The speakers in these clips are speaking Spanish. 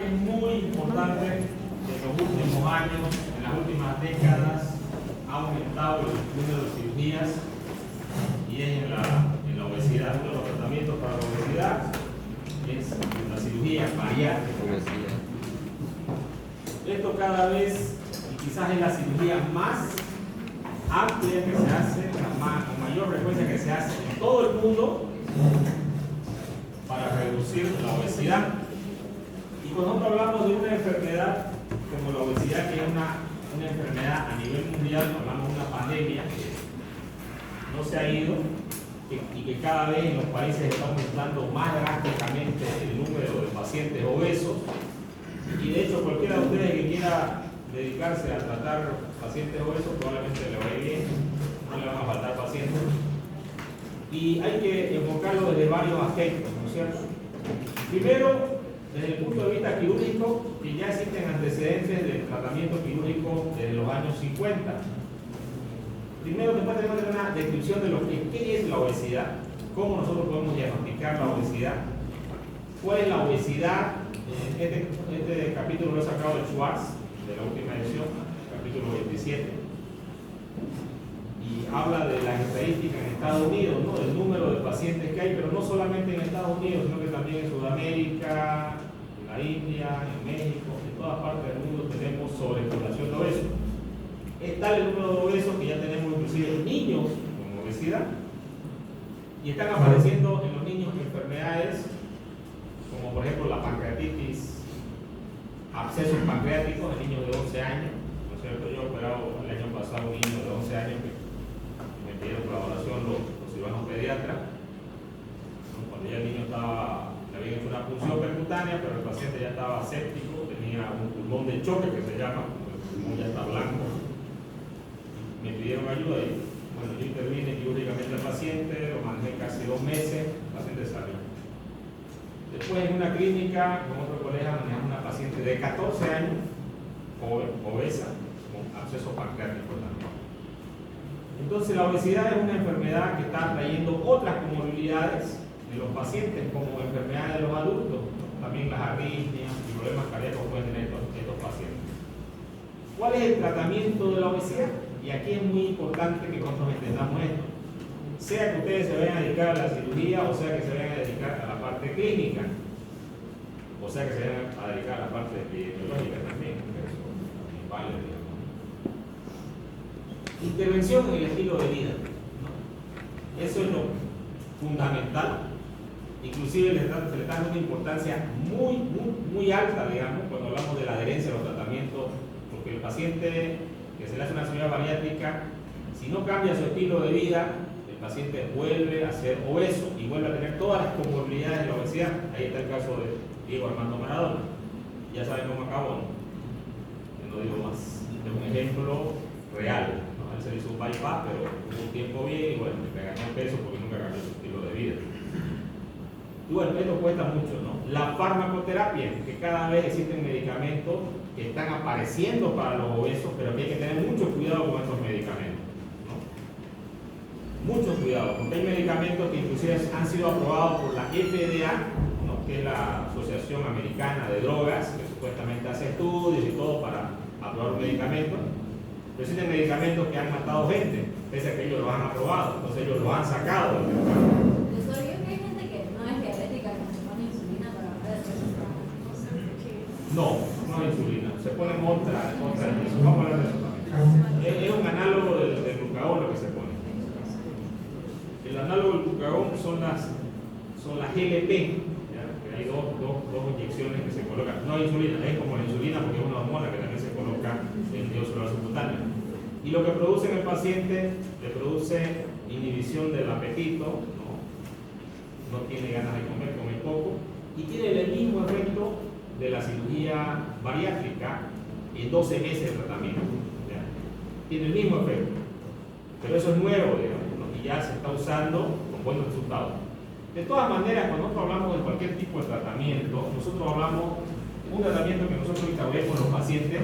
es muy importante que en los últimos años, en las últimas décadas, ha aumentado el número de cirugías y es en la obesidad. Uno de los tratamientos para la obesidad es la cirugía bariátrica. Esto cada vez, y quizás es la cirugía más amplia que se hace, con mayor frecuencia que se hace en todo el mundo para reducir la obesidad. Y cuando nosotros hablamos de una enfermedad como la obesidad, que es una enfermedad a nivel mundial, hablamos de una pandemia que no se ha ido y que cada vez en los países está aumentando más drásticamente el número de pacientes obesos. Y de hecho cualquiera de ustedes que quiera dedicarse a tratar pacientes obesos probablemente le va a ir bien, no le van a faltar pacientes. Y hay que enfocarlo desde varios aspectos, ¿no es cierto? Primero, desde el punto de vista quirúrgico, que ya existen antecedentes del tratamiento quirúrgico desde los años 50. Primero, después tenemos una descripción de lo que ¿qué es la obesidad? ¿Cómo nosotros podemos diagnosticar la obesidad? ¿Cuál es la obesidad? Este capítulo lo he sacado de Schwartz, de la última edición, capítulo 27. Y habla de las estadísticas en Estados Unidos, ¿no? Del número de pacientes que hay, pero no solamente en Estados Unidos, sino que también en Sudamérica, en la India, en México, en todas partes del mundo tenemos sobrepoblación de obesos. Es tal el número de obesos que ya tenemos inclusive niños con obesidad. Y están apareciendo en los niños enfermedades como por ejemplo la pancreatitis, abscesos pancreáticos en niños de 11 años. ¿No es cierto? Yo he operado el año pasado un niño de 11 años que me pidieron colaboración los cirujanos pediatras. Cuando ya el niño le habían hecho una punción percutánea, pero el paciente ya estaba séptico, tenía un pulmón de choque que se llama, el pulmón ya está blanco. Me pidieron ayuda y bueno, yo intervine quirúrgicamente al paciente, lo manejé casi 2 meses, el paciente salió. Después en una clínica con otro colega manejamos una paciente de 14 años, obesa, con absceso pancreático también. Entonces la obesidad es una enfermedad que está trayendo otras comorbilidades de los pacientes, como enfermedades de los adultos, ¿no? También las arritmias y problemas cardíacos pueden tener estos pacientes. ¿Cuál es el tratamiento de la obesidad? Y aquí es muy importante que nosotros entendamos esto. Sea que ustedes se vayan a dedicar a la cirugía, o sea que se vayan a dedicar a la parte clínica, o sea que se vayan a dedicar a la parte epidemiológica también, que eso también vale, digamos. Intervención en el estilo de vida, ¿no? Eso es lo fundamental. Inclusive se le está dando una importancia muy alta, digamos, cuando hablamos de la adherencia a los tratamientos, porque el paciente que se le hace una cirugía bariátrica, si no cambia su estilo de vida, el paciente vuelve a ser obeso y vuelve a tener todas las comorbilidades de la obesidad. Ahí está el caso de Diego Armando Maradona. Ya saben cómo acabó, ¿no? Yo no digo más. Es un ejemplo real, ¿no? Él se le hizo un bypass, pero tuvo un tiempo bien y bueno, le ganó peso porque nunca cambió su estilo de vida. Y bueno, esto cuesta mucho, ¿no? La farmacoterapia, que cada vez existen medicamentos que están apareciendo para los obesos, pero que hay que tener mucho cuidado con estos medicamentos, ¿no? Mucho cuidado, porque hay medicamentos que inclusive han sido aprobados por la FDA, ¿no? Que es la Asociación Americana de Drogas, que supuestamente hace estudios y todo para aprobar un medicamento. Pero existen medicamentos que han matado gente, pese a que ellos los han aprobado, entonces ellos los han sacado del mercado. No, no es insulina, se ponen otra vamos a hablar de eso también. Es un análogo del glucagón lo que se pone. El análogo del glucagón son las GLP, ¿ya? Que hay dos inyecciones que se colocan. No es insulina, es como la insulina porque es una hormona que también se coloca en el dióxido subcutáneo. Y lo que produce en el paciente le produce inhibición del apetito, no tiene ganas de comer, come poco, y tiene el mismo efecto de la cirugía bariátrica en 12 meses de tratamiento. ¿Ya? Tiene el mismo efecto, pero eso es nuevo, digamos, ¿no? Y ya se está usando con buenos resultados. De todas maneras, cuando nosotros hablamos de cualquier tipo de tratamiento, nosotros hablamos de un tratamiento que nosotros instauramos con los pacientes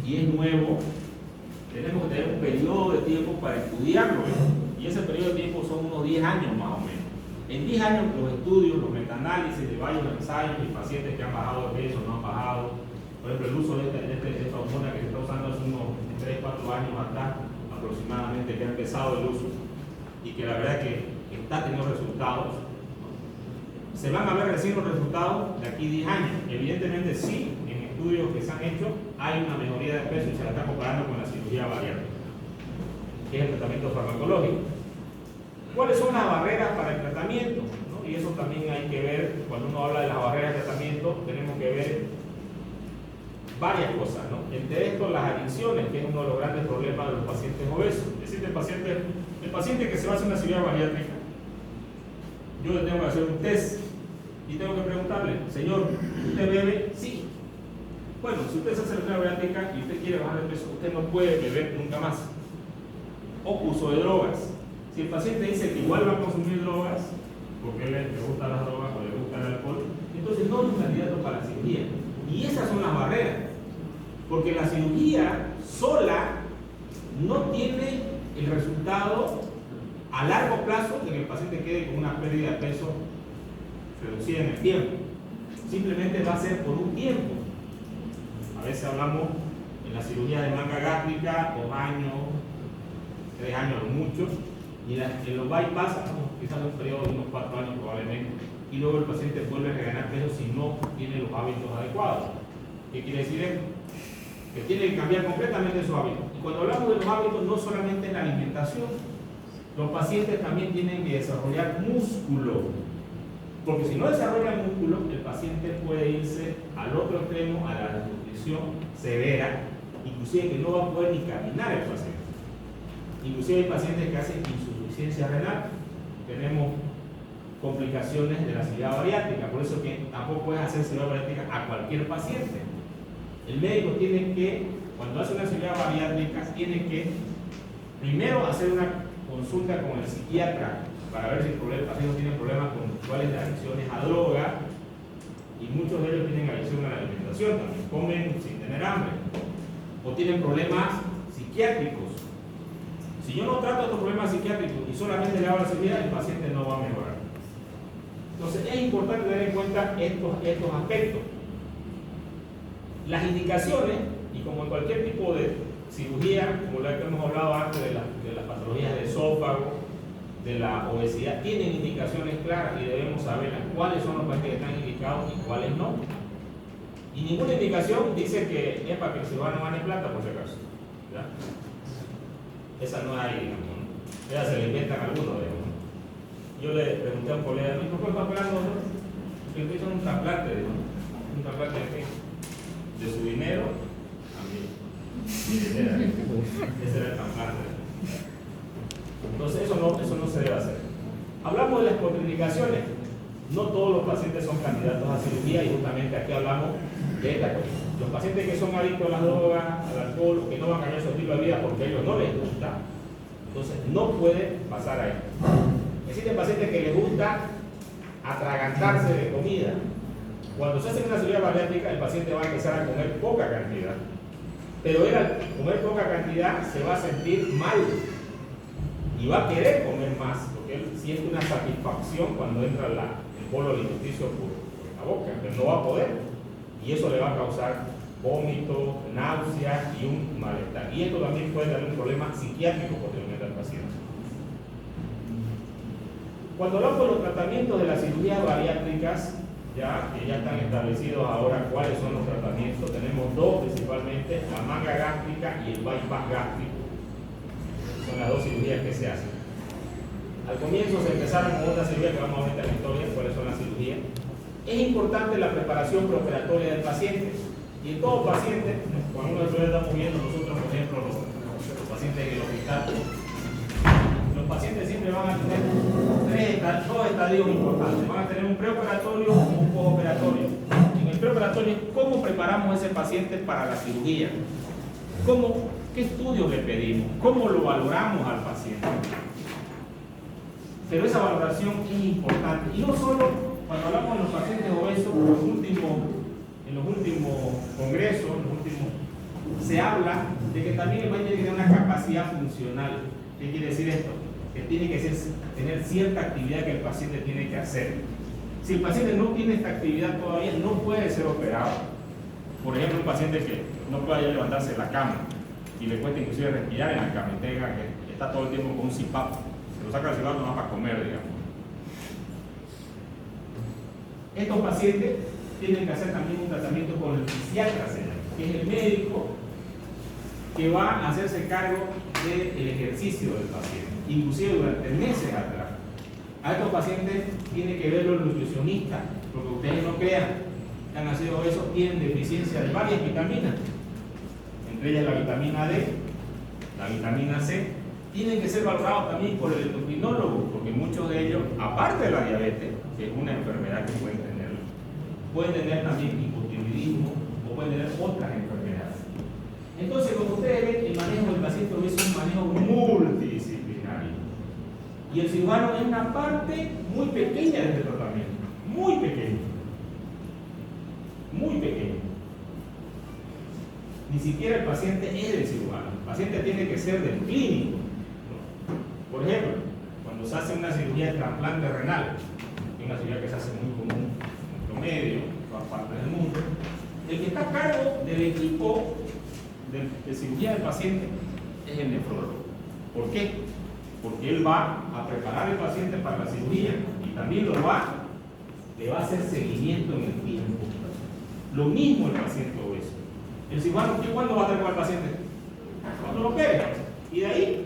y es nuevo, tenemos que tener un periodo de tiempo para estudiarlo, ¿no? Y ese periodo de tiempo son unos 10 años más o menos. En 10 años los estudios, los metaanálisis de varios ensayos y pacientes que han bajado de peso ejemplo, el uso de esta hormona que se está usando hace unos 3-4 años atrás aproximadamente, que ha empezado el uso y que la verdad que está teniendo resultados. Se van a ver recién los resultados de aquí 10 años. Evidentemente sí, en estudios que se han hecho hay una mejoría de peso y se la está comparando con la cirugía bariátrica, que es el tratamiento farmacológico. ¿Cuáles son las barreras para el tratamiento? ¿No? Y eso también hay que ver, cuando uno habla de las barreras de tratamiento, tenemos que ver varias cosas, ¿no? Entre esto, las adicciones, que es uno de los grandes problemas de los pacientes obesos. Es decir, el paciente que se va a hacer una cirugía bariátrica, yo le tengo que hacer un test y tengo que preguntarle, señor, ¿usted bebe? Sí. Bueno, si usted se hace la cirugía bariátrica y usted quiere bajar de peso, usted no puede beber nunca más. O uso de drogas. Si el paciente dice que igual va a consumir drogas, porque le gustan las drogas o le gusta el alcohol, entonces no es un candidato para la cirugía. Y esas son las barreras, porque la cirugía sola no tiene el resultado a largo plazo de que el paciente quede con una pérdida de peso reducida en el tiempo. Simplemente va a ser por un tiempo. A veces hablamos en la cirugía de manga gástrica, 2 años, 3 años o mucho, y en los bypass, quizás un periodo de unos 4 años probablemente, y luego el paciente vuelve a reganar peso si no tiene los hábitos adecuados. ¿Qué quiere decir esto? Que tiene que cambiar completamente sus hábitos. Y cuando hablamos de los hábitos, no solamente en la alimentación, los pacientes también tienen que desarrollar músculo, porque si no desarrolla músculo, el paciente puede irse al otro extremo, a la desnutrición severa, inclusive que no va a poder ni caminar el paciente. Inclusive hay pacientes que hacen insuficiencia renal. Tenemos complicaciones de la cirugía bariátrica, por eso que tampoco puedes hacer cirugía bariátrica a cualquier paciente. El médico tiene que, cuando hace una cirugía bariátrica, tiene que primero hacer una consulta con el psiquiatra para ver si el paciente tiene problemas conductuales de adicciones a droga, y muchos de ellos tienen adicción a la alimentación, también comen sin tener hambre, o tienen problemas psiquiátricos. Si yo no trato estos problemas psiquiátricos y solamente le hago la cirugía, el paciente no va a mejorar. Entonces es importante tener en cuenta estos aspectos. Las indicaciones, y como en cualquier tipo de cirugía, como la que hemos hablado antes de las patologías del esófago, de la obesidad, tienen indicaciones claras y debemos saber cuáles son los pacientes que están indicados y cuáles no. Y ninguna indicación dice que es para que el cirujano gane plata, por si acaso. ¿Ya? Esa no hay, digamos, ¿no? Esa se le inventan algunos, digamos. Yo le pregunté a un colega, ¿por qué está operando? Que le hizo un trasplante, digamos. ¿Un trasplante de qué? De su dinero a mí. Ese era el trasplante. Entonces eso no se debe hacer. Hablamos de las contraindicaciones. No todos los pacientes son candidatos a cirugía, y justamente aquí hablamos de esta cosa. Los pacientes que son adictos a las drogas, al alcohol, o que no van a cambiar su estilo de vida porque a ellos no les gusta, entonces no puede pasar ahí. Existen pacientes que les gusta atragantarse de comida. Cuando se hace una cirugía bariátrica, el paciente va a empezar a comer poca cantidad, pero él al comer poca cantidad se va a sentir mal y va a querer comer más, porque él siente una satisfacción cuando entra el bolo alimenticio por la boca, pero no va a poder, y eso le va a causar vómito, náuseas y un malestar. Y esto también puede dar un problema psiquiátrico posteriormente al paciente. Cuando hablamos de los tratamientos de las cirugías bariátricas, que ya están establecidos ahora cuáles son los tratamientos, tenemos dos principalmente, la manga gástrica y el bypass gástrico. Son las dos cirugías que se hacen. Al comienzo se empezaron con otra cirugía que vamos a ver en la historia, cuáles son las cirugías. Es importante la preparación preoperatoria del paciente. Y en todo paciente, cuando uno estamos viendo nosotros, por ejemplo, los pacientes en el hospital, los pacientes siempre van a tener dos estadios importantes. Van a tener un preoperatorio y un postoperatorio. En el preoperatorio, ¿cómo preparamos a ese paciente para la cirugía? ¿Qué estudios le pedimos? ¿Cómo lo valoramos al paciente? Pero esa valoración es importante. Y no solo cuando hablamos de los pacientes obesos, en los últimos congresos, se habla de que también el paciente tiene que tener una capacidad funcional. ¿Qué quiere decir esto? Que tiene que tener cierta actividad que el paciente tiene que hacer. Si el paciente no tiene esta actividad todavía, no puede ser operado. Por ejemplo, un paciente que no pueda levantarse de la cama y le cuesta inclusive respirar en la cama, y tenga que está todo el tiempo con un CPAP, se lo saca el CPAP nomás para comer, digamos. Estos pacientes tienen que hacer también un tratamiento con el fisiatra, que es el médico que va a hacerse cargo del ejercicio del paciente, inclusive durante meses atrás. A estos pacientes tiene que verlo el nutricionista, porque ustedes no crean que han nacido esos, tienen deficiencia de varias vitaminas, entre ellas la vitamina D, la vitamina C. Tienen que ser valorados también por el endocrinólogo, porque muchos de ellos, aparte de la diabetes, que es una enfermedad que pueden tener también hipotiroidismo o pueden tener otras enfermedades. Entonces, como ustedes ven, el manejo del paciente obeso es un manejo multidisciplinario. Y el cirujano es una parte muy pequeña de este tratamiento, muy pequeña. Muy pequeña. Ni siquiera el paciente es del cirujano, el paciente tiene que ser del clínico. Por ejemplo, cuando se hace una cirugía de trasplante renal, que es una cirugía que se hace muy común en promedio en todas partes del mundo, el que está a cargo del equipo de cirugía del paciente es el nefrólogo. ¿Por qué? Porque él va a preparar al paciente para la cirugía y también le va a hacer seguimiento en el tiempo. Lo mismo el paciente obeso. El cirujano, ¿cuándo va a estar con el paciente? Cuando lo opere. Y de ahí,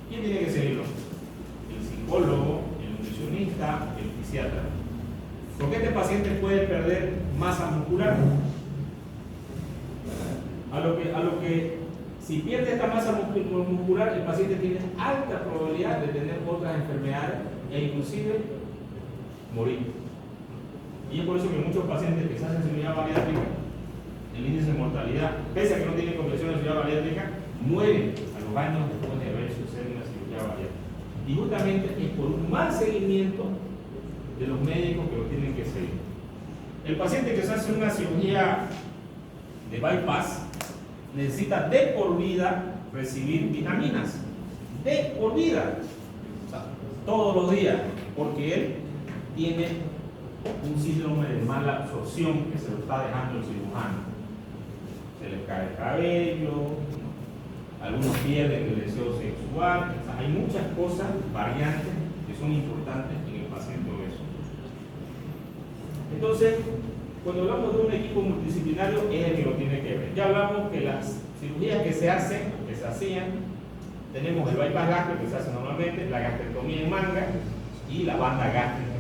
¿quién tiene que seguirlo? El psicólogo, el nutricionista, el fisiatra. ¿Por qué este paciente puede perder masa muscular? A lo que si pierde esta masa muscular, el paciente tiene alta probabilidad de tener otras enfermedades e inclusive morir. Y es por eso que muchos pacientes que se hacen cirugía bariátrica, el índice de mortalidad, pese a que no tienen complicaciones de cirugía bariátrica, mueren a los años después de haber sucedido una cirugía bariátrica. Y justamente es por un mal seguimiento de los médicos que lo tienen que seguir. El paciente que se hace una cirugía de bypass necesita de por vida recibir vitaminas. De por vida. O sea, todos los días. Porque él tiene un síndrome de mala absorción que se lo está dejando el cirujano. Se les cae el cabello, algunos pierden el deseo sexual. O sea, hay muchas cosas, variantes, que son importantes en el paciente obeso. Entonces, cuando hablamos de un equipo multidisciplinario, es el que lo tiene que ver. Ya hablamos que las cirugías que se hacen, que se hacían, tenemos el bypass gástrico que se hace normalmente, la gastrectomía en manga y la banda gástrica.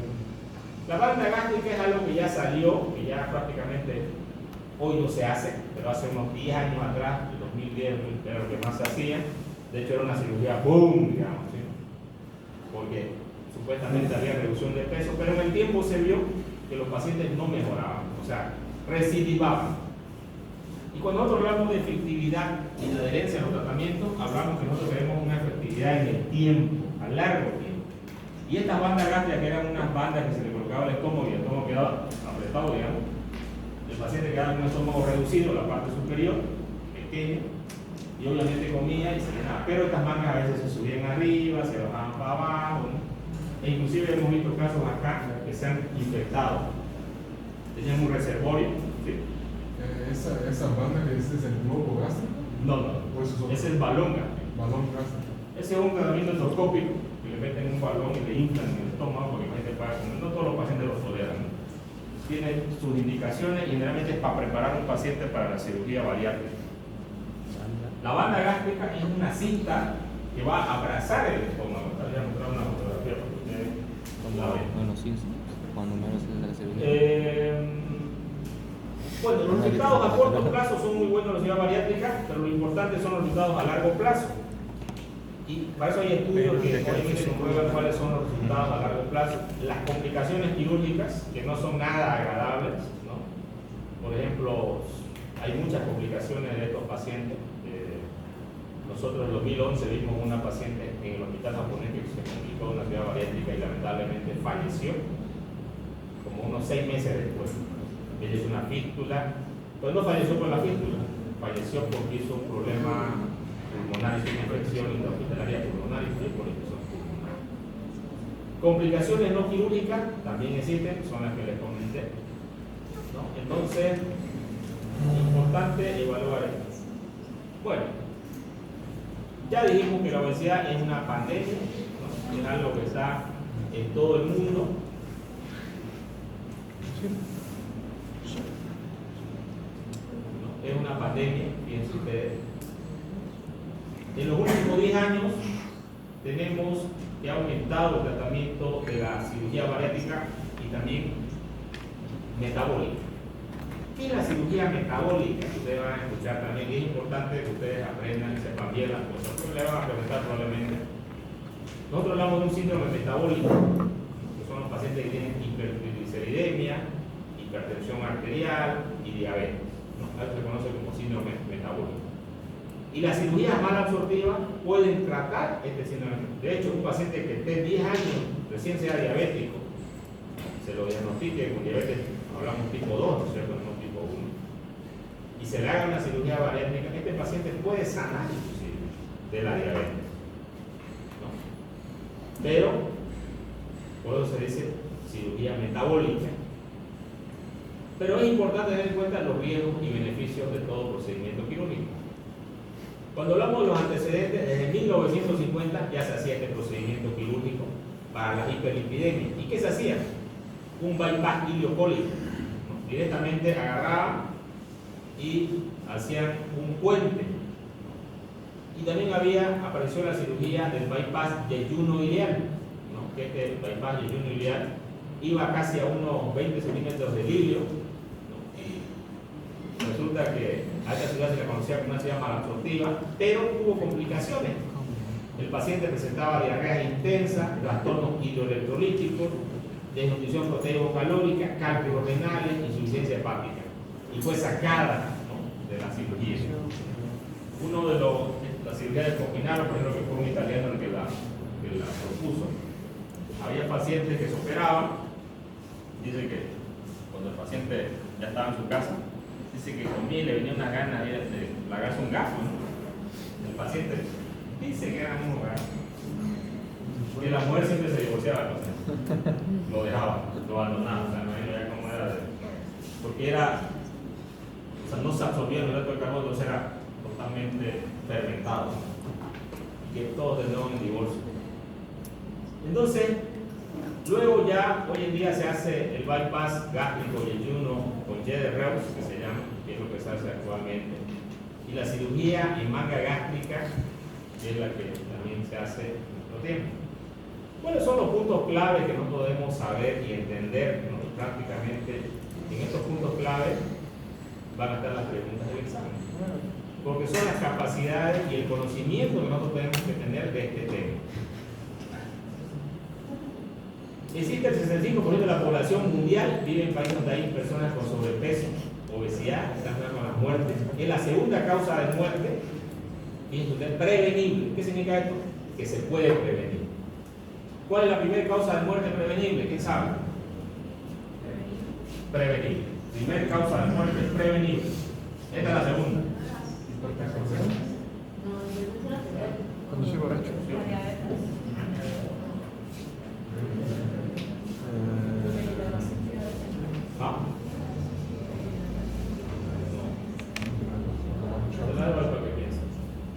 La banda gástrica es algo que ya salió, que ya prácticamente hoy no se hace, pero hace unos 10 años atrás, en 2010, era lo que más se hacía. De hecho, era una cirugía boom, digamos, ¿sí? Porque supuestamente había reducción de peso, pero en el tiempo se vio que los pacientes no mejoraban, o sea, recidivaban. Y cuando nosotros hablamos de efectividad y de adherencia a los tratamientos, hablamos que nosotros queremos una efectividad en el tiempo, a largo tiempo. Y estas bandas gástricas, que eran unas bandas que se le colocaba el estómago y el estómago quedaba apretado, digamos, el paciente quedaba con un estómago reducido, la parte superior, pequeña, y obviamente comía y se llenaba. Pero estas mangas a veces se subían arriba, se bajaban para abajo, ¿no? E inclusive hemos visto casos acá que se han infectado. Tenían un reservorio. ¿Sí? ¿Esa banda que dices es el globo gástrico? No. Es el balón gástrico. Balón gástrico. Ese es un tratamiento endoscópico que le meten un balón y le inflan en el estómago porque la gente puede comer. No todos los pacientes lo toleran. Tiene sus indicaciones y generalmente es para preparar a un paciente para la cirugía bariátrica. La banda gástrica es una cinta que va a abrazar el estómago. Voy a mostrar una fotografía para que ustedes la vean. Bueno, sí, cuando menos es la cirugía. Bueno, los resultados a corto plazo son muy buenos en la cirugía bariátrica, pero lo importante son los resultados a largo plazo. Y para eso hay estudios que obviamente comprueban cuáles son los resultados a largo plazo. Las complicaciones quirúrgicas, que no son nada agradables, ¿no? Por ejemplo, hay muchas complicaciones de estos pacientes. Nosotros en 2011 vimos una paciente en el hospital japonés que se complicó una cirugía bariátrica y lamentablemente falleció como unos 6 meses después. Ella hizo una fístula, pero no falleció por la fístula, falleció porque hizo un problema pulmonar, hizo una infección intrahospitalaria pulmonar y fue por infección pulmonar. Complicaciones no quirúrgicas también existen, son las que les comenté, ¿no? Entonces, obstante evaluar esto. Bueno, ya dijimos que la obesidad es una pandemia, ¿no? Es algo que está en todo el mundo. ¿No? Es una pandemia, fíjense ustedes. En los últimos 10 años tenemos que ha aumentado el tratamiento de la cirugía bariátrica y también metabólica. Y la cirugía metabólica, que ustedes van a escuchar también, es importante que ustedes aprendan y sepan bien las cosas, porque le van a preguntar probablemente. Nosotros hablamos de un síndrome metabólico, que son los pacientes que tienen hipertrigliceridemia, hipertensión arterial y diabetes, ¿no? Eso se conoce como síndrome metabólico. Y las cirugías mal absortivas pueden tratar este síndrome. De hecho, un paciente que esté 10 años, recién sea diabético, se lo diagnostique con diabetes, hablamos tipo 2, ¿no es cierto? No tipo 1. Y se le haga una cirugía bariátrica, este paciente puede sanar inclusive de la diabetes, ¿no? Pero, por eso se dice cirugía metabólica. Pero es importante tener en cuenta los riesgos y beneficios de todo procedimiento quirúrgico. Cuando hablamos de los antecedentes, desde 1950 ya se hacía este procedimiento quirúrgico para la hiperlipidemia. ¿Y qué se hacía? Un bypass ileocólico, ¿no? Directamente agarraban y hacían un puente. Y también apareció la cirugía del bypass yeyuno-ileal, ¿no? Que este bypass yeyuno-ileal iba casi a unos 20 centímetros de ilio, ¿no? Y resulta que a esta ciudad se la conocía como una ciudad malabsortiva, pero hubo complicaciones. El paciente presentaba diarreas intensas, trastornos hidroelectrolíticos, desnutrición proteico-calórica, cálculos renales, insuficiencia hepática. Y fue sacada, ¿no?, de la cirugía. Uno de la cirugía de Coquinaro, por ejemplo, que fue un italiano el que la propuso. Había pacientes que se operaban, dice que cuando el paciente ya estaba en su casa, dice que comía y le venía una gana de lagarse un gajo, ¿no? El paciente dice que eran unos gajos. Que la mujer siempre se divorciaba, ¿no? Lo dejaba, lo abandonaba, o sea, no era como era porque era, o sea, no se absorbía el hidrato de carbono, entonces era totalmente fermentado, y que todos tendrían un divorcio. Entonces, luego ya, hoy en día se hace el bypass gástrico yeyuno con Y de Reus, que se llama, que es lo que se hace actualmente, y la cirugía en manga gástrica, que es la que también se hace en nuestro tiempo. ¿Cuáles son los puntos clave que no podemos saber y entender, ¿no? Prácticamente en estos puntos clave van a estar las preguntas del examen, porque son las capacidades y el conocimiento que nosotros tenemos que tener de este tema. Existe el 65% de la población mundial vive en países donde hay personas con sobrepeso, obesidad, están con las muertes. Es la segunda causa de muerte, fíjense usted, prevenible. ¿Qué significa esto? Que se puede prevenir. ¿Cuál es la primera causa de muerte prevenible? ¿Quién sabe? Prevenible. Primera causa de muerte prevenible. Esta es la segunda. Conducir borracho. ¿Ah?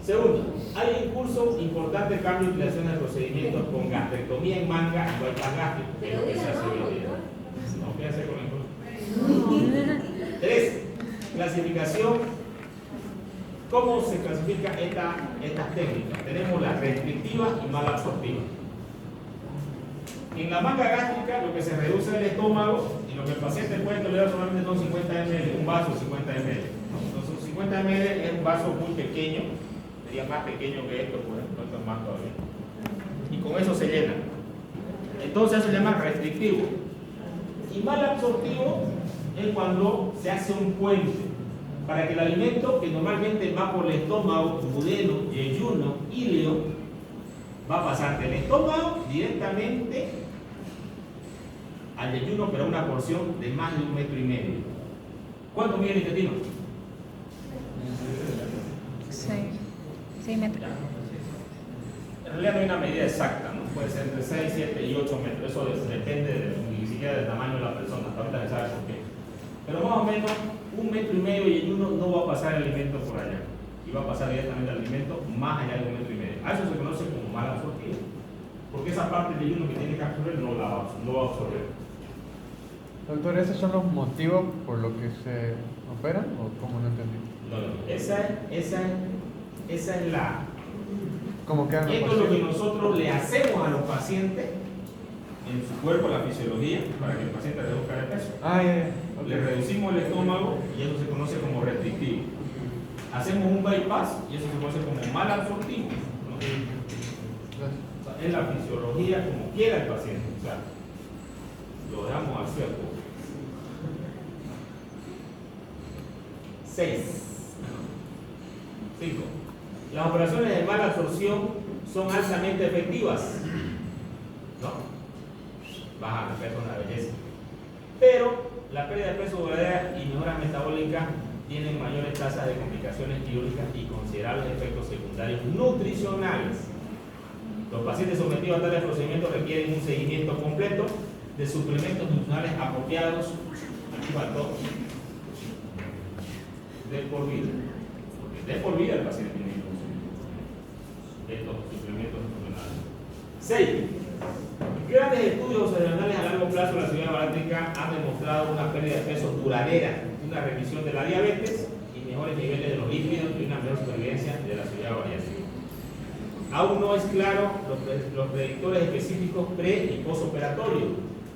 Segundo, hay un curso importante de cambio de utilización de procedimientos con gastrectomía en manga y bypass gástrico, que es lo que se hace hoy en día. ¿No? ¿Qué hace con el curso? 3. Clasificación. ¿Cómo se clasifican estas técnicas? Tenemos las restrictivas y mal absortivas. En la manga gástrica lo que se reduce es el estómago y lo que el paciente puede tolerar solamente son 50 ml, un vaso 50 ml. Entonces 50 ml es un vaso muy pequeño, sería más pequeño que esto, por ejemplo, esto es más todavía. Y con eso se llena. Entonces se llama restrictivo. Y mal absortivo es cuando se hace un puente para que el alimento que normalmente va por el estómago, duodeno, yeyuno, ilio, va a pasar del estómago directamente al yeyuno, pero una porción de más de 1,5 metros. ¿Cuánto mide el intestino? 6 metros. En realidad no hay una medida exacta, ¿no? Puede ser entre 6, 7 y 8 metros. Eso depende ni siquiera del tamaño de la persona. Hasta ahorita se sabe por qué. Pero más o menos 1,5 metros y el ayuno no va a pasar el alimento por allá. Y va a pasar directamente al alimento más allá de 1,5 metros. A eso se conoce como mal absortivo. Porque esa parte del ayuno que tiene que absorber no va a absorber. Doctor, ¿esos son los motivos por los que se operan o cómo no entendí? No. Esa es la... ¿Cómo quedan los Esto es lo que pacientes? nosotros le hacemos a los pacientes en su cuerpo, la fisiología, para que el paciente reduzca de peso. Ya. Ok. Le reducimos el estómago y eso se conoce como restrictivo. Hacemos un bypass y eso se conoce como mal absortivo, ¿no? Gracias. O sea, es la fisiología como quiera el paciente. O sea, lo dejamos al cuerpo. 6. 5. Las operaciones de mala absorción son altamente efectivas, ¿no? Bajan el peso en la vejez. Pero la pérdida de peso duradera y mejoras metabólicas tienen mayores tasas de complicaciones quirúrgicas y considerables efectos secundarios nutricionales. Los pacientes sometidos a tales procedimientos requieren un seguimiento completo de suplementos nutricionales apropiados. Aquí faltó de por vida. Porque de por vida el paciente tiene que consumir estos suplementos nutricionales. 6. Grandes estudios observacionales a largo plazo de la cirugía bariátrica han demostrado una pérdida de peso duradera, una remisión de la diabetes y mejores niveles de los lípidos y una mejor supervivencia de la cirugía bariátrica. Aún no es claro los predictores específicos pre- y postoperatorios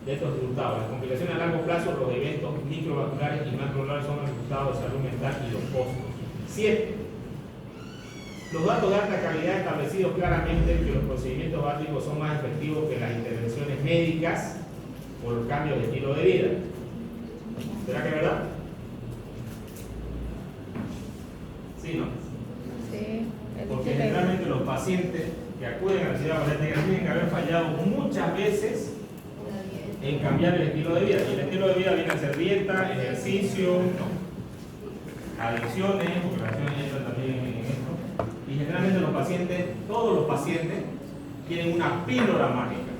de estos resultados. Las complicaciones a largo plazo, los eventos microvasculares y macrovasculares son el resultado de salud mental y los costos. 7. Los datos de alta calidad establecidos claramente que los procedimientos bariátricos son más efectivos que las intervenciones médicas por los cambios de estilo de vida. ¿Será que es verdad? Sí, ¿no? Sí. Porque generalmente los pacientes que acuden a la cirugía bariátrica tienen que haber fallado muchas veces en cambiar el estilo de vida. Y el estilo de vida viene a ser dieta, ejercicio, adicciones, porque las adicciones entran también en esto. Y generalmente los pacientes, todos los pacientes, tienen una píldora mágica.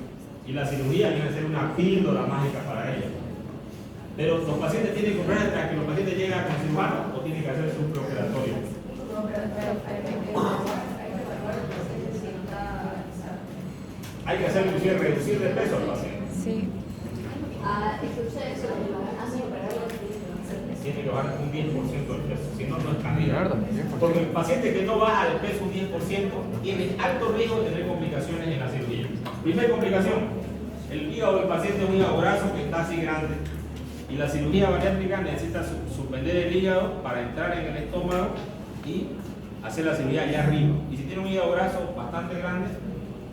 Y la cirugía viene a ser una píldora mágica para ellos. Pero los pacientes tienen que comprar hasta que los pacientes lleguen a cirujano o tienen que hacer su preoperatorio. Hay que hacer inclusive reducir de peso al paciente. Sí. Escuché eso de los ácidos Tiene que bajar un 10% del peso, si no, no es candidato. Mierda, 10%. Porque el paciente que no baja de peso un 10% tiene alto riesgo de tener complicaciones en la cirugía. Primera complicación, el hígado del paciente es un hígado graso que está así grande. Y la cirugía bariátrica necesita suspender el hígado para entrar en el estómago y hacer la cirugía allá arriba. Y si tiene un hígado graso bastante grande,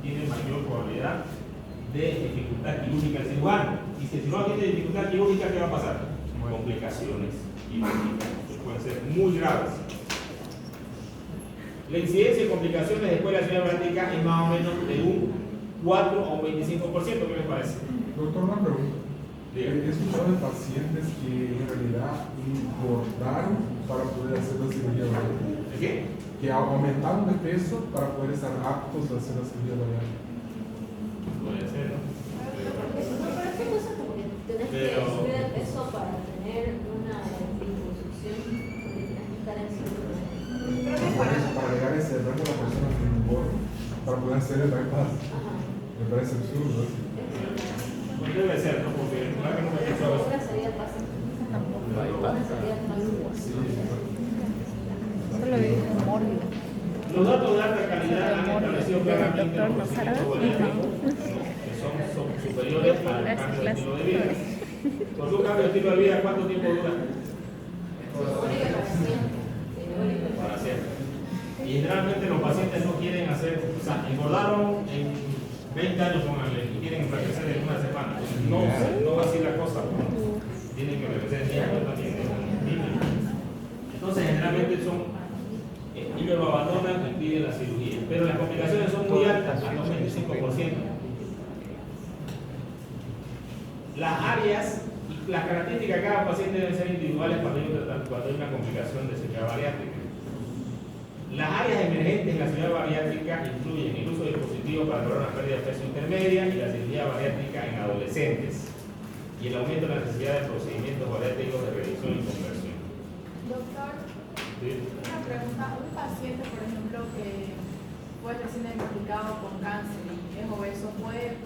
tiene mayor probabilidad de dificultad quirúrgica el cirujano. Y si el cirujano tiene dificultad quirúrgica, ¿qué va a pasar? Complicaciones quirúrgicas que pueden ser muy graves. La incidencia de complicaciones después de la cirugía bariátrica es más o menos de un 4 o un 25%. ¿Qué les parece? Doctor, una pregunta. Diga. He escuchado de pacientes que en realidad engordaron para poder hacer la cirugía bariátrica. ¿De qué? Que aumentaron de peso para poder estar aptos a hacer la cirugía bariátrica. Puede ser, ¿no? Tenés que subir de peso para tener una liposucción, porque tenés que estar en Para llegar a ese rango de la persona que engorda, para poder hacer el bypass. Ajá. Me parece absurdo. Pues debe ser, ¿no? Porque la verdad que nunca he escuchado eso. Una sería el paso. Una sería el paso. Solo vi mórbido. Los datos de alta calidad han establecido claramente Doctor los Lozada, procedimientos bariátricos que son superiores al cambio de estilo de vida. Porque un cambio de estilo de vida, ¿cuánto tiempo dura? Supone que para siempre. Para siempre. Y generalmente los pacientes no quieren hacer, o sea, engordaron en 20 años, pónganle, y quieren envejecer en una semana. No va así la cosa, ¿no? Tienen que envejecer en 10 años también. Entonces, generalmente son, ellos lo abandonan y piden la cirugía. Pero las complicaciones son muy altas, hasta un 25%. Las áreas y las características de cada paciente deben ser individuales cuando hay una complicación de cirugía bariátrica. Las áreas emergentes en la cirugía bariátrica incluyen el uso de dispositivos para lograr una pérdida de peso intermedia y la cirugía bariátrica en adolescentes y el aumento de la necesidad de procedimientos bariátricos de reducción y conversión. ¿Sí? Una pregunta, un paciente, por ejemplo, que fue recién diagnosticado con cáncer y es obeso, ¿puede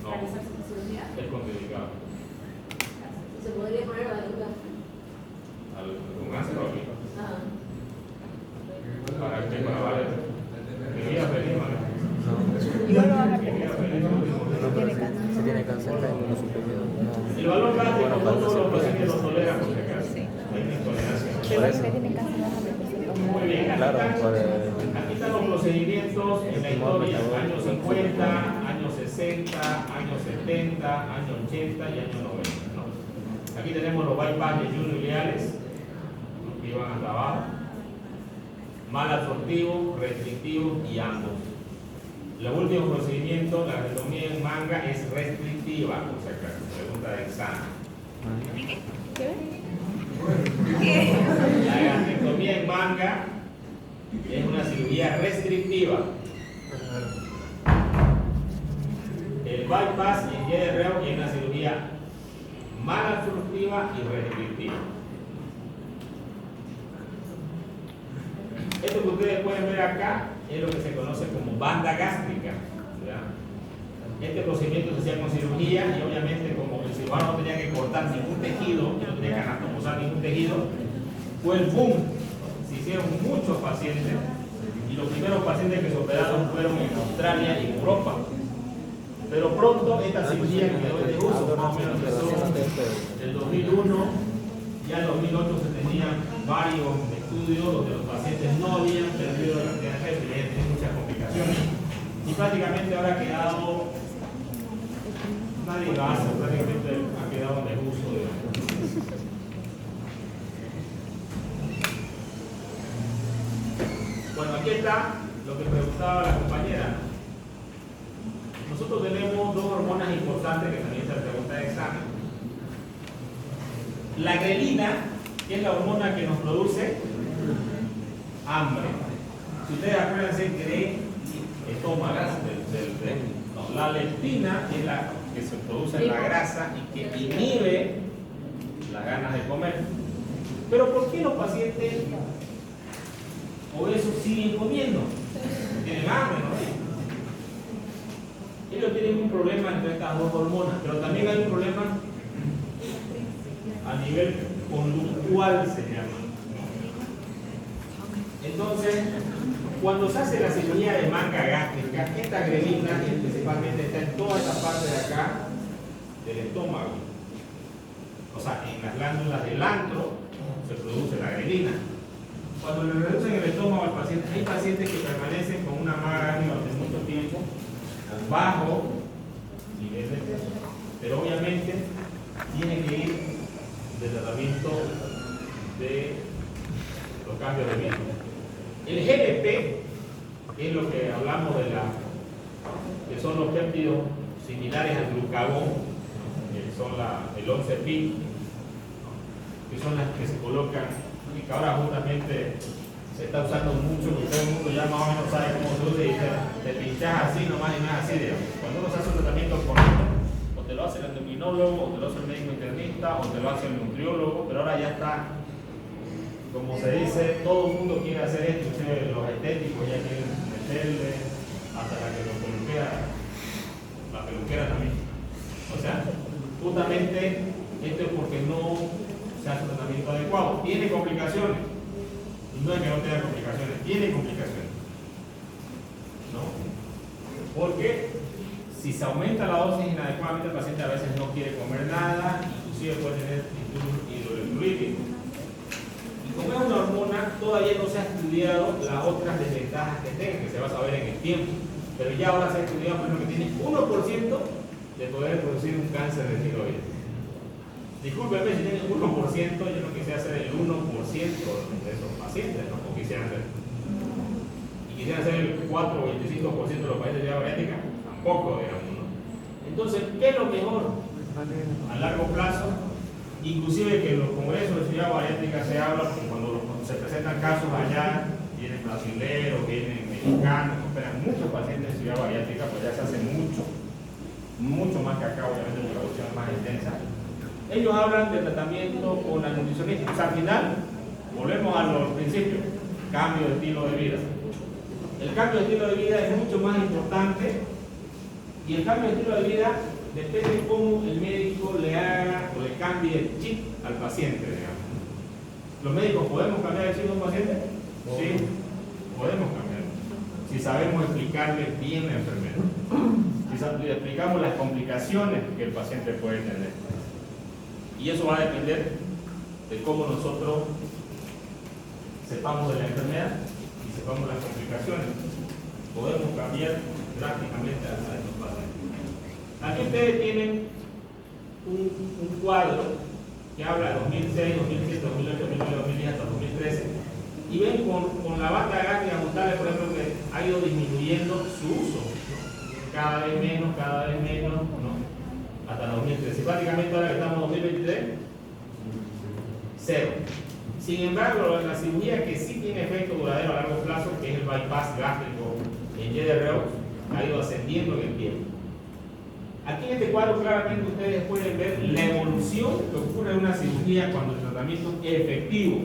No. realizarse la cirugía? Es contraindicado. Se podría poner válvula. ¿Con cáncer o aquí? Ah. ¿Para qué? Para valer. Quería feliz, ¿vale? Igual lo van a tener. Quería feliz, lo mismo. Tiene cáncer. Si tiene cáncer, la inmunosupresión. El valor gástrico Bueno, no para todos los hacer pacientes lo toleran, por si acaso. Sí. Hay una intolerancia. Pero igual que tiene cáncer, van a tener. Muy bien, Claro, aquí están los procedimientos en la historia, años 50, años 60, años 70, años 80 y años 90. ¿no? Aquí tenemos los bypass de ileales, que iban hasta abajo, mal absortivo, restrictivo y ambos. Los últimos procedimientos, la gastrectomía en manga es restrictiva, o sea, pregunta de examen. La gastrectomía en manga es una cirugía restrictiva. El bypass en IRREO es una cirugía mal absortiva y restrictiva. Esto que ustedes pueden ver acá es lo que se conoce como banda gástrica. ¿Ya? Este procedimiento se hacía con cirugía y obviamente como el cirujano no tenía que cortar ningún tejido, no tenía que anatomizar ningún tejido, fue el boom. Se hicieron muchos pacientes y los primeros pacientes que se operaron fueron en Australia y en Europa. Pero pronto esta cirugía quedó en desuso, más o menos empezó el 2001, ya en 2008 se tenían varios estudios donde los pacientes no habían perdido la cantidad de peso y ya tienen muchas complicaciones. Y prácticamente ahora ha quedado, nadie lo hace, prácticamente ha quedado en desuso. Bueno, aquí está lo que preguntaba la compañera. Nosotros tenemos dos hormonas importantes que también se pregunta de examen. La grelina, que es la hormona que nos produce hambre. Si ustedes acuérdense, estómago, no, la leptina es la que se produce en la grasa y que inhibe las ganas de comer. Pero ¿por qué los pacientes obesos siguen comiendo? Tienen hambre, ¿no? Ellos tienen un problema entre estas dos hormonas, pero también hay un problema a nivel conductual, se llama. Entonces, cuando se hace la cirugía de manga gástrica, esta grelina principalmente está en toda esta parte de acá del estómago. O sea, en las glándulas del antro se produce la grelina. Cuando le reducen el estómago al paciente, hay pacientes que permanecen con una manga gástrica durante mucho tiempo, bajo nivel de peso. Pero obviamente tiene que ir de tratamiento de los cambios de vida. El GLP es lo que hablamos de que son los péptidos similares al glucagón, que son el 11-pi, que son las que se colocan y que ahora justamente se está usando mucho, porque todo el mundo ya más o menos sabe cómo se usa y te pinchas así nomás y no es así, digamos. Cuando uno se hace un tratamiento correcto, o te lo hace el endocrinólogo, o te lo hace el médico internista, o te lo hace el nutriólogo, pero ahora ya está, como se dice, todo el mundo quiere hacer esto, ustedes, los estéticos ya quieren meterle hasta la peluquera también. O sea, justamente esto es porque no se hace un tratamiento adecuado. Tiene complicaciones. No es que no tenga complicaciones, tiene complicaciones. ¿No? Porque si se aumenta la dosis inadecuadamente, el paciente a veces no quiere comer nada, inclusive puede tener hidroelectrolítico. Y como es una hormona, todavía no se ha estudiado las otras desventajas que tenga, que se va a saber en el tiempo. Pero ya ahora se ha estudiado, por ejemplo, que tiene 1% de poder producir un cáncer de tiroides. Discúlpeme, si tienen 1%, yo no quisiera ser el 1% de esos pacientes, ¿no? O quisiera ser. Y quisiera ser el 4 o 25% de los pacientes de ciudad bariátrica, tampoco, digamos, ¿no? Entonces, ¿qué es lo mejor a largo plazo? Inclusive que en los congresos de ciudad bariátrica se habla, cuando se presentan casos allá, vienen brasileños, vienen mexicanos, operan muchos pacientes de ciudad bariátrica, pues ya se hace mucho más que acá, obviamente, la producción es más intensa. Ellos hablan de tratamiento con la nutricionista. O sea, al final, volvemos volvemos a los principios. Cambio de estilo de vida. El cambio de estilo de vida es mucho más importante, y el cambio de estilo de vida depende de cómo el médico le haga o le cambie el chip al paciente, digamos. ¿Los médicos podemos cambiar el chip a un paciente? Sí, podemos cambiarlo. Si sabemos explicarle bien la enfermedad. Si le explicamos las complicaciones que el paciente puede tener. Y eso va a depender de cómo nosotros sepamos de la enfermedad y sepamos las complicaciones. Podemos cambiar drásticamente a estos pacientes. Aquí ustedes tienen un cuadro que habla de 2006, 2007, 2008, 2009, 2010 hasta 2013, y ven con la banda gástrica mutable, por ejemplo, que ha ido disminuyendo su uso, cada vez menos, ¿no? Hasta 2013. Prácticamente ahora que estamos en 2023, cero. Sin embargo, la cirugía que sí tiene efecto duradero a largo plazo, que es el bypass gástrico en YDRO, ha ido ascendiendo en el tiempo. Aquí en este cuadro claramente ustedes pueden ver la evolución que ocurre en una cirugía cuando el tratamiento es efectivo,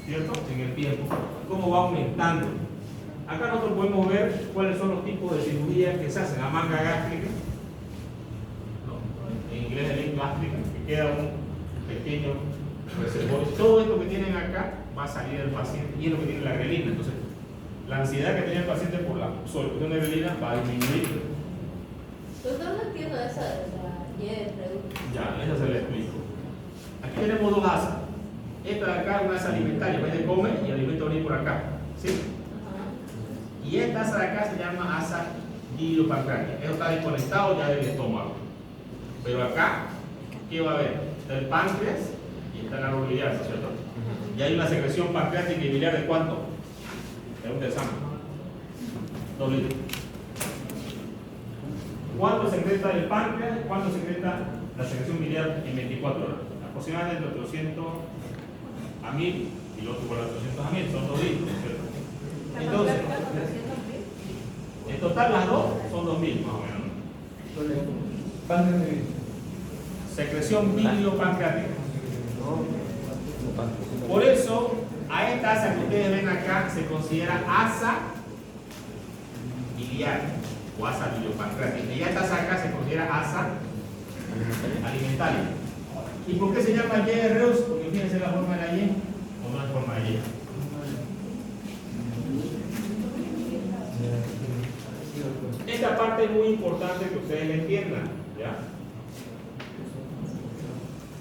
¿cierto? En el tiempo, cómo va aumentando. Acá nosotros podemos ver cuáles son los tipos de cirugías que se hacen. La manga gástrica, ¿no? En inglés el link gástrica, que queda un pequeño reservorio. Todo esto que tienen acá va a salir del paciente, y es lo que tiene la grelina. Entonces, la ansiedad que tiene el paciente por la absorción de grelina va a disminuir. Doctor, no entiendo esa de la Y de producto. Ya, eso se le explico. Aquí tenemos dos asas. Esta de acá es una asa alimentaria, en vez de come y alimenta venir por acá, ¿sí? Ajá. Y esta asa de acá se llama asa iliopatráquea. Eso está desconectado ya del estómago. Pero acá, ¿qué va a haber? Está el páncreas y está el árbol biliar, ¿no es cierto? Y hay una secreción pancreática y biliar de ¿cuánto? Pregunta de examen. 2 litros. ¿Cuánto secreta el páncreas? ¿Cuánto secreta la secreción biliar en 24 horas? Aproximadamente entre 800 a 1000 y el otro por 800 a 1000, son 2 litros, ¿cierto? Entonces, en total las dos son 2000 más o menos, ¿no? Secreción biliopancreática. Por eso, a esta asa que ustedes ven acá se considera asa biliar o asa biliopancreática. Y esta asa acá se considera asa alimentaria. ¿Y por qué se llama Y de Reus? Porque fíjense la forma de la Y o no es forma de Y. Esta parte es muy importante que ustedes la entiendan, ¿ya?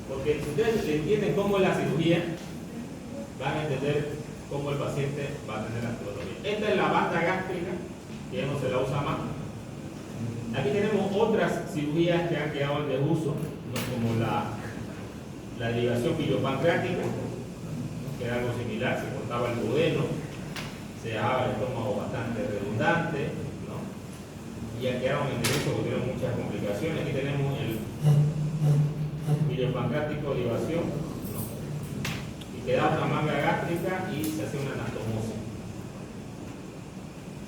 Porque si ustedes entienden cómo es la cirugía, van a entender cómo el paciente va a tener la cirugía. Esta es la banda gástrica, que ya no se la usa más. Aquí tenemos otras cirugías que han quedado en desuso, ¿no? Como la ligación biliopancreática, que era algo similar, se cortaba el duodeno, se dejaba el estómago bastante redundante, ¿no? Y ya quedaron en desuso porque tuvieron muchas complicaciones. Aquí tenemos el biliopancreático ligación, ¿no? Y quedaba una manga gástrica y se hacía una anastomosis.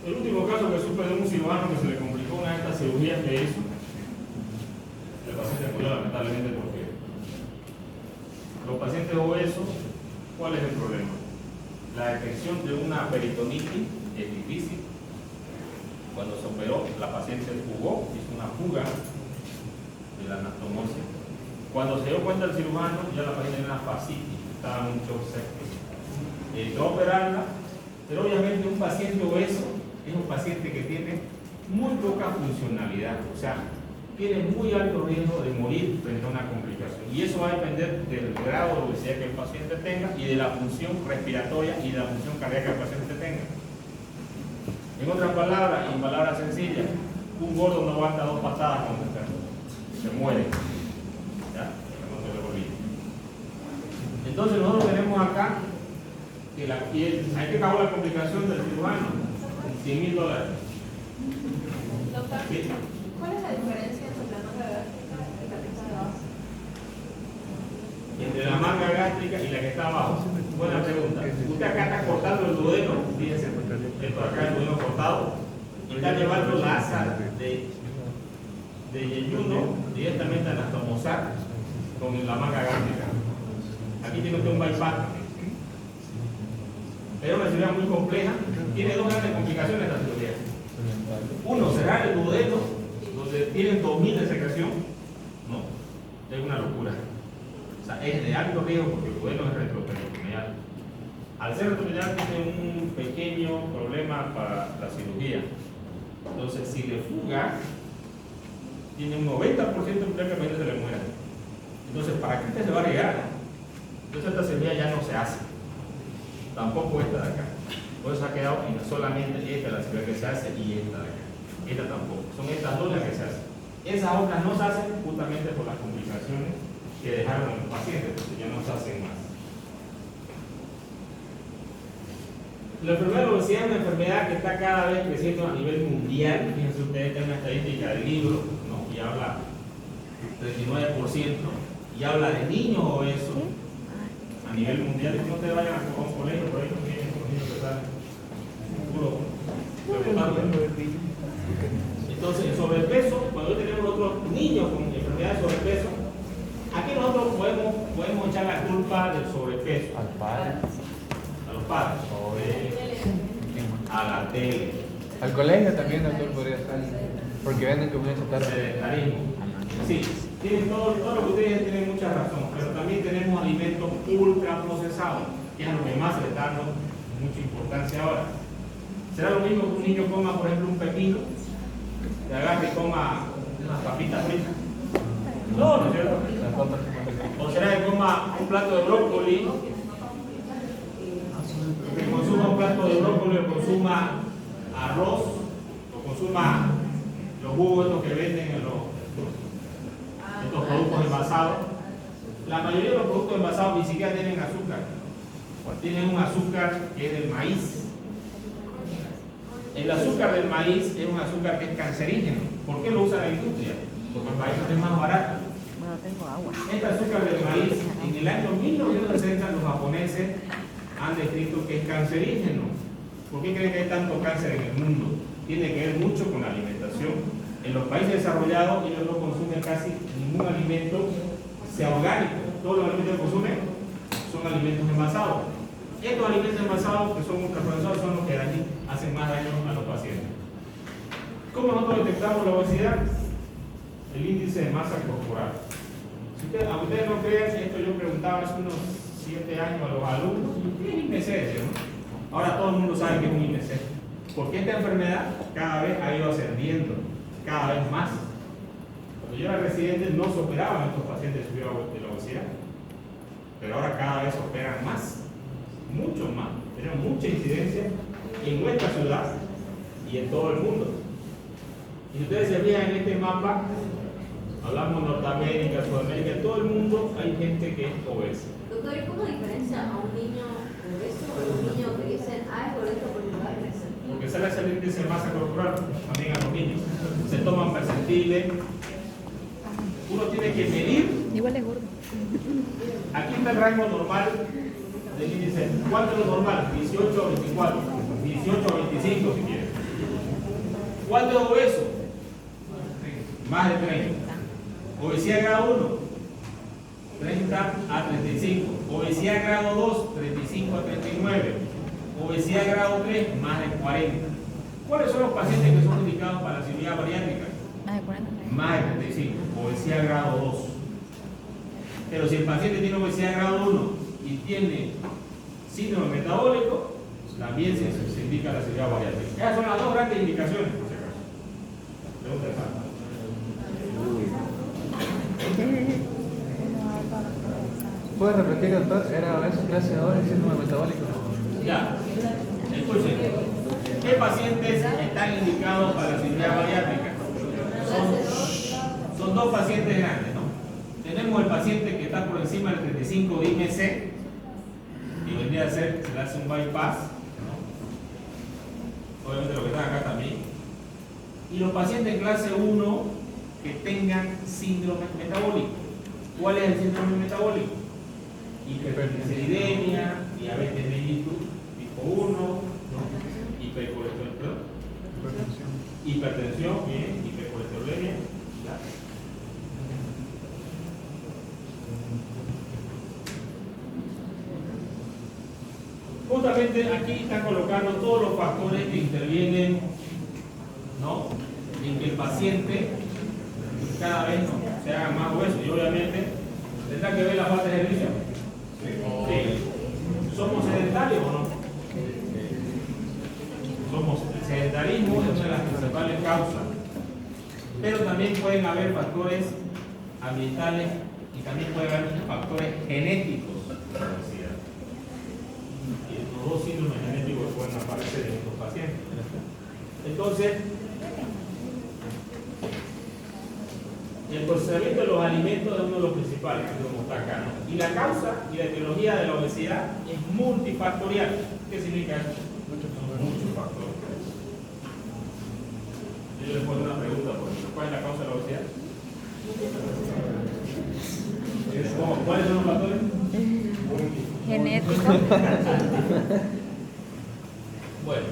El último caso que supe de un cirujano que se le complicó una de estas cirugías que hizo, el paciente murió lamentablemente porque los pacientes obesos, ¿cuál es el problema? La detección de una peritonitis es difícil. Cuando se operó, la paciente fugó, hizo una fuga de la anastomosis. Cuando se dio cuenta el cirujano, ya la paciente tenía una fascitis, estaba en un shock séptico. Entró a operarla, pero obviamente un paciente obeso es un paciente que tiene muy poca funcionalidad, o sea, tiene muy alto riesgo de morir frente a una complicación. Y eso va a depender del grado de obesidad que el paciente tenga y de la función respiratoria y de la función cardíaca que el paciente tenga. En otras palabras, y en palabras sencillas, un gordo no aguanta 2 patadas con un enfermo, se muere. ¿Ya? Entonces nosotros tenemos acá que hay que pagar la complicación del cirujano. $100,000. Doctor, ¿Sí? ¿cuál es la diferencia entre la manga gástrica y la que está abajo? Entre la manga gástrica y la que está abajo. Buena pregunta. Usted acá está cortando el duodeno, fíjense, esto acá es el duodeno cortado, y está llevando la asa de yeyuno directamente a anastomosar con la manga gástrica. Aquí tiene usted un bypass. Es una cirugía muy compleja, tiene dos grandes complicaciones la cirugía. Uno, cerrar el duodeno, donde tienen 2000 de secreción, no, es una locura. O sea, es de alto riesgo porque el duodeno es retroperitoneal. Al ser retroperitoneal tiene un pequeño problema para la cirugía. Entonces, si le fuga, tiene un 90% de prácticamente se le muera. Entonces, ¿para qué usted se va a arriesgar? Entonces, esta cirugía ya no se hace. Tampoco esta de acá. Por eso ha quedado solamente esta la cirugía que se hace y esta de acá. Esta tampoco. Son estas dos las que se hacen. Esas otras no se hacen justamente por las complicaciones que dejaron en los pacientes, porque ya no se hacen más. La enfermedad de la obesidad es una enfermedad que está cada vez creciendo a nivel mundial. Fíjense ustedes que hay una estadística del libro, ¿no? Y habla 39%, y habla de niños obesos a nivel mundial. Es que no te vayan a un colegio por ahí, los niños que están puro preocupando. Entonces, el sobrepeso, cuando hoy tenemos otros niños con enfermedades de sobrepeso, aquí nosotros podemos echar la culpa del sobrepeso Al padre. a los padres, a la tele, Al colegio también, doctor, podría ser. Porque venden comida al chatarra. sedentarismo. Sí, tienen todo lo que ustedes tienen mucha razón, pero también tenemos alimentos ultra procesados, que es a lo que más se le está dando mucha importancia ahora. ¿Será lo mismo que un niño coma, por ejemplo, un pepino, que agarre y coma unas papitas fritas? No, ¿no es cierto? Las papas son más O será que coma un plato de brócoli, que consuma un plato de brócoli, o consuma arroz, o consuma los jugos estos que venden en estos productos envasados. La mayoría de los productos envasados ni siquiera tienen azúcar. Tienen un azúcar que es del maíz. El azúcar del maíz es un azúcar que es cancerígeno. ¿Por qué lo usa la industria? Porque el maíz es más barato. Bueno, tengo agua. Este azúcar del maíz, en el año 1960 los japoneses han descrito que es cancerígeno. ¿Por qué creen que hay tanto cáncer en el mundo? Tiene que ver mucho con la alimentación. En los países desarrollados ellos no consumen casi ningún alimento sea orgánico. Todos los alimentos que consumen son alimentos envasados. Estos alimentos envasados que son ultraprocesados son los que hacen más daño a los pacientes. ¿Cómo nosotros detectamos la obesidad? El índice de masa corporal. Si aunque ustedes no crean, esto yo preguntaba hace unos 7 años a los alumnos, ¿qué es IMC? ¿No? Ahora todo el mundo sabe que es un IMC. Porque esta enfermedad cada vez ha ido ascendiendo, cada vez más. Cuando yo era residente no se operaban estos pacientes de la obesidad, pero ahora cada vez se operan más, mucho más. Tenemos mucha incidencia en nuestra ciudad y en todo el mundo. Y si ustedes se fijan en este mapa, hablamos de Norteamérica, Sudamérica, en todo el mundo hay gente que es obesa. Doctor, ¿y cómo diferencia a un niño obeso o un niño que dicen, ah, es obeso porque lo va a crecer? Porque sale el índice de masa corporal también a los niños. Se toman percentiles. Uno tiene que medir. Igual es gordo. Aquí está el rango normal del índice. ¿Cuánto es lo normal? 18 a 24. 18 a 25 si quieres. ¿Cuánto es obeso? Más de 30. Obesidad grado 1, 30 a 35. Obesidad grado 2, 35 a 39. Obesidad grado 3, más de 40. ¿Cuáles son los pacientes que son indicados para la cirugía bariátrica? Más de 40. Más de 35. Obesidad grado 2. Pero si el paciente tiene obesidad grado 1 y tiene síndrome metabólico, también se indica la cirugía bariátrica. Esas son las dos grandes indicaciones, por si acaso. Pregunta de falta. ¿Puede repetir, doctor? ¿Era obeso clase 2 y síndrome metabólico? Ya. Escuchen. ¿Qué pacientes están indicados para la cirugía bariátrica? Son dos pacientes grandes, ¿no? Tenemos el paciente que está por encima del 35 de IMC, y vendría a ser, se le hace un bypass, ¿no? Obviamente lo que están acá también. Y los pacientes clase 1 que tengan síndrome metabólico. ¿Cuál es el síndrome metabólico? Hipertrigliceridemia, diabetes mellitus tipo 1, ¿no? Hipertensión, bien, hipercolesterolemia. ¿Ya? Justamente aquí están colocando todos los factores que intervienen, ¿no?, en que el paciente cada vez se haga más obeso, y obviamente tendrá que ver la falta de ejercicio. Sí. ¿Somos sedentarios o no? Somos, el sedentarismo es una de las principales causas, pero también pueden haber factores ambientales y también pueden haber factores genéticos de la obesidad. Y los dos síndromes genéticos pueden aparecer en estos pacientes. Entonces, el procesamiento de los alimentos es uno de los principales, como está acá, ¿no? Y la causa y la etiología de la obesidad es multifactorial. ¿Qué significa eso? Muchos factores. Yo les pongo una pregunta, por ejemplo, ¿cuál es la causa de la obesidad? ¿Cuáles son los factores? Genético. Bueno,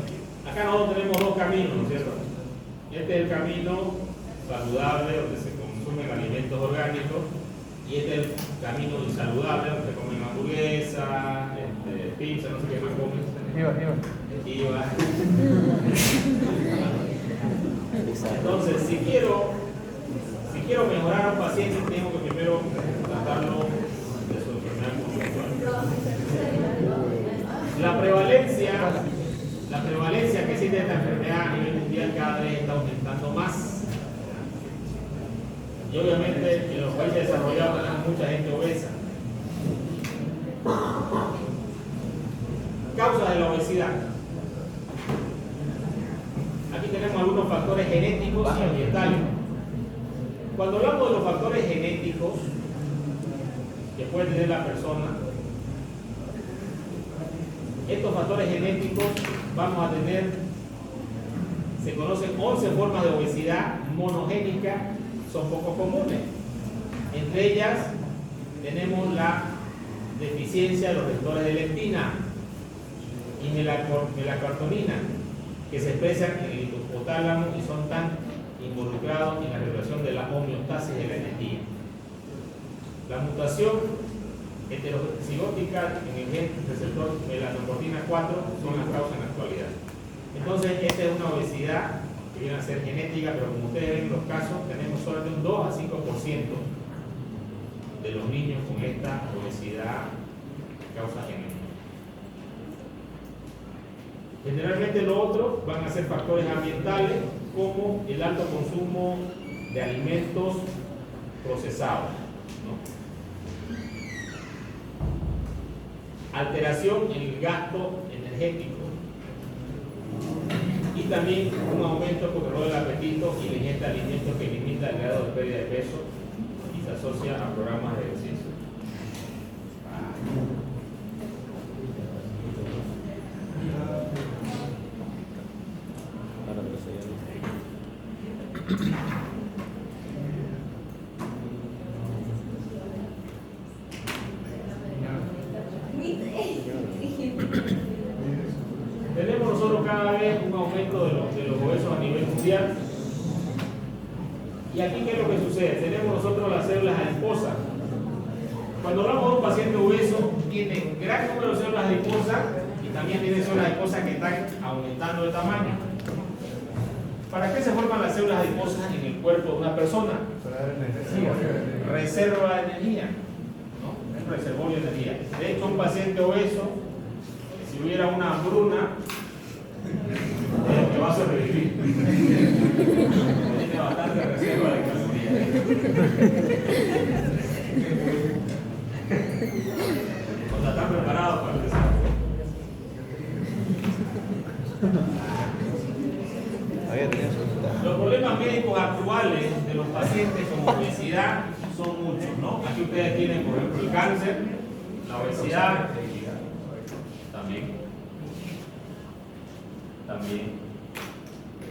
acá nosotros tenemos dos caminos, ¿no es cierto? Este es el camino saludable, donde se consumen alimentos orgánicos, y este es el camino insaludable, donde se comen hamburguesas, pizza, no sé qué más comen. Iba. Entonces, si quiero mejorar a un paciente, tengo que primero tratarlo de su enfermedad conductual. La prevalencia que existe de esta enfermedad a nivel mundial cada vez está aumentando más. Y obviamente en los países desarrollados tenemos mucha gente obesa. Causas de la obesidad. Aquí tenemos algunos factores genéticos y ambientales. Cuando hablamos de los factores genéticos que puede tener la persona, estos factores genéticos vamos a tener, se conocen 11 formas de obesidad monogénica, son poco comunes. Entre ellas tenemos la deficiencia de los receptores de leptina y melacartonina, que se expresan en el hipotálamo y son tan involucrados en la regulación de la homeostasis de la energía. La mutación heterocigótica en el gen receptor melanocortina 4 son las causas en la actualidad. Entonces, esta es una obesidad que viene a ser genética, pero como ustedes ven en los casos, tenemos solamente un 2 a 5% de los niños con esta obesidad causa genética. Generalmente lo otro van a ser factores ambientales, como el alto consumo de alimentos procesados, ¿no? Alteración en el gasto energético y también un aumento del control del apetito y la ingesta de alimentos que limita el grado de pérdida de peso y se asocia a programas de ejercicio. Tenemos nosotros cada vez un aumento de los obesos a nivel mundial. Y aquí, ¿qué es lo que sucede? Tenemos nosotros las células adiposas. Cuando hablamos de un paciente obeso, tiene gran número de células adiposas y también tiene células adiposas que están aumentando de tamaño. ¿Para qué se forman las células adiposas en el cuerpo de una persona? Para dar energía. Reserva de energía, ¿no? Es reservorio de energía. De hecho, un paciente obeso, si hubiera una hambruna, que va a sobrevivir. Tiene bastante reserva de calorías. O sea, están preparados para empezar. Los problemas médicos actuales de los pacientes con obesidad son muchos, ¿no? Aquí ustedes tienen, por ejemplo, el cáncer, la obesidad, también.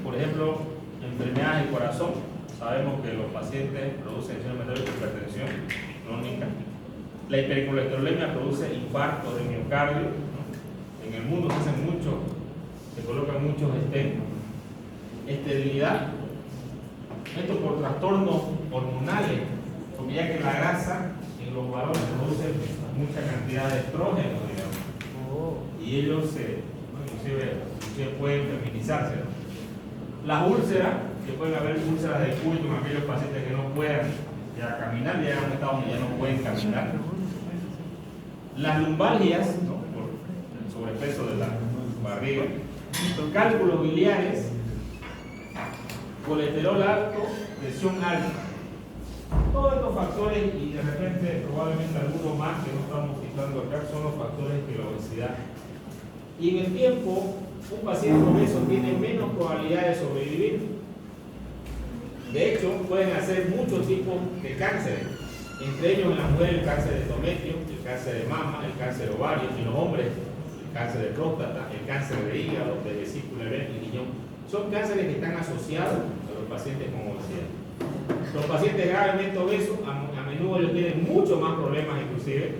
Por ejemplo, enfermedades del corazón. Sabemos que los pacientes producen hipertensión crónica. La hipercolesterolemia produce infarto de miocardio, ¿no? En el mundo se hacen muchos, se colocan muchos stents. Esterilidad. Esto por trastornos hormonales, porque ya que la grasa en los varones produce mucha cantidad de estrógeno, digamos. y ellos inclusive pueden feminizarse, ¿no? Las úlceras, que pueden haber úlceras de culto en aquellos pacientes que no puedan ya caminar, ya en un estado donde ya no pueden caminar. Las lumbalgias, ¿no? Por el sobrepeso de la barriga, cálculos biliares, colesterol alto, presión alta. Todos estos factores, y de repente probablemente algunos más que no estamos citando acá, son los factores de la obesidad. Y en el tiempo, un paciente obeso tiene menos probabilidad de sobrevivir. De hecho, pueden hacer muchos tipos de cánceres, entre ellos en las mujeres el cáncer de endometrio, el cáncer de mama, el cáncer de ovario, en los hombres el cáncer de próstata, el cáncer de hígado, de vesícula y riñón. Son cánceres que están asociados a los pacientes con obesidad. Los pacientes gravemente obesos a menudo ellos tienen muchos más problemas, inclusive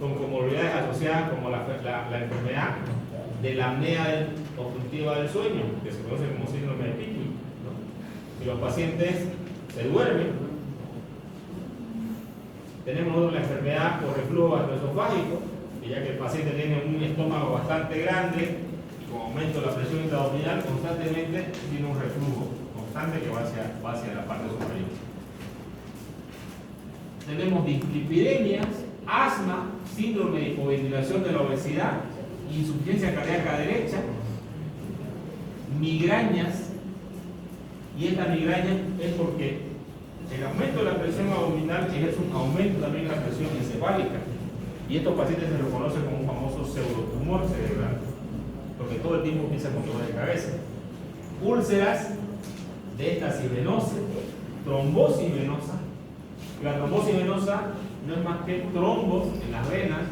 con comorbilidades asociadas como la enfermedad de la apnea obstructiva del sueño, que se conoce como síndrome de Pickwick, ¿no? Si los pacientes se duermen, tenemos nosotros la enfermedad por reflujo gastroesofágico, que ya que el paciente tiene un estómago bastante grande y con aumento de la presión intraabdominal constantemente tiene un reflujo constante que va hacia la parte superior. Tenemos dislipidemias, asma, síndrome de hipoventilación de la obesidad, insuficiencia cardíaca derecha, migrañas, y esta migraña es porque el aumento de la presión abdominal es un aumento también de la presión encefálica, y estos pacientes se lo conocen como un famoso pseudotumor cerebral, porque todo el tiempo piensa con dolor de cabeza. Úlceras de éstasis venosa, trombosis venosa. La trombosis venosa no es más que trombos en las venas,